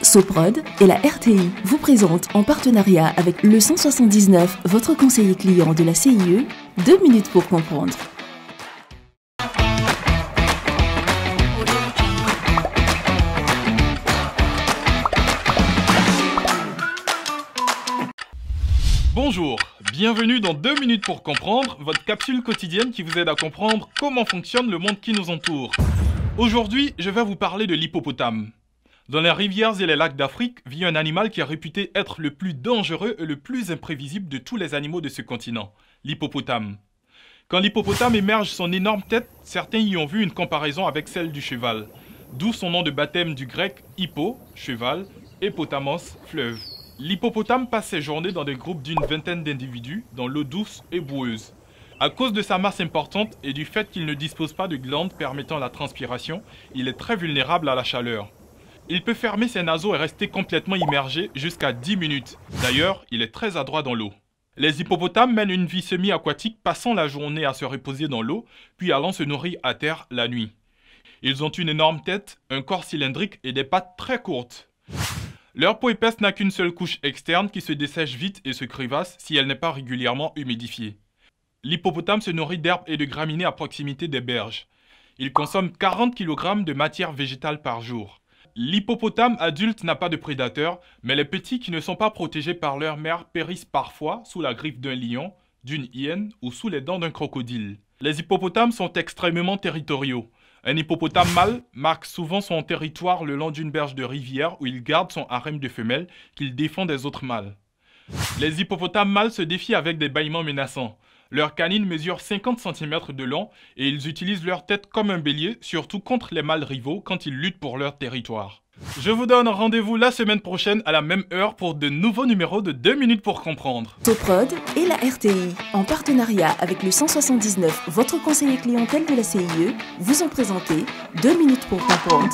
Soprod et la RTI vous présentent en partenariat avec le 179, votre conseiller client de la CIE, 2 minutes pour comprendre. Bonjour, bienvenue dans 2 minutes pour comprendre, votre capsule quotidienne qui vous aide à comprendre comment fonctionne le monde qui nous entoure. Aujourd'hui, je vais vous parler de l'hippopotame. Dans les rivières et les lacs d'Afrique vit un animal qui est réputé être le plus dangereux et le plus imprévisible de tous les animaux de ce continent, l'hippopotame. Quand l'hippopotame émerge son énorme tête, certains y ont vu une comparaison avec celle du cheval, d'où son nom de baptême du grec hippo, cheval, et potamos, fleuve. L'hippopotame passe ses journées dans des groupes d'une vingtaine d'individus, dans l'eau douce et boueuse. À cause de sa masse importante et du fait qu'il ne dispose pas de glandes permettant la transpiration, il est très vulnérable à la chaleur. Il peut fermer ses naseaux et rester complètement immergé jusqu'à 10 minutes. D'ailleurs, il est très adroit dans l'eau. Les hippopotames mènent une vie semi-aquatique, passant la journée à se reposer dans l'eau, puis allant se nourrir à terre la nuit. Ils ont une énorme tête, un corps cylindrique et des pattes très courtes. Leur peau épaisse n'a qu'une seule couche externe qui se dessèche vite et se crevasse si elle n'est pas régulièrement humidifiée. L'hippopotame se nourrit d'herbes et de graminées à proximité des berges. Il consomme 40 kg de matière végétale par jour. L'hippopotame adulte n'a pas de prédateurs, mais les petits qui ne sont pas protégés par leur mère périssent parfois sous la griffe d'un lion, d'une hyène ou sous les dents d'un crocodile. Les hippopotames sont extrêmement territoriaux. Un hippopotame mâle marque souvent son territoire le long d'une berge de rivière où il garde son harem de femelles qu'il défend des autres mâles. Les hippopotames mâles se défient avec des bâillements menaçants. Leurs canines mesurent 50 cm de long et ils utilisent leur tête comme un bélier, surtout contre les mâles rivaux quand ils luttent pour leur territoire. Je vous donne rendez-vous la semaine prochaine à la même heure pour de nouveaux numéros de 2 minutes pour comprendre. Soprod et la RTI, en partenariat avec le 179, votre conseiller clientèle de la CIE, vous ont présenté 2 minutes pour comprendre.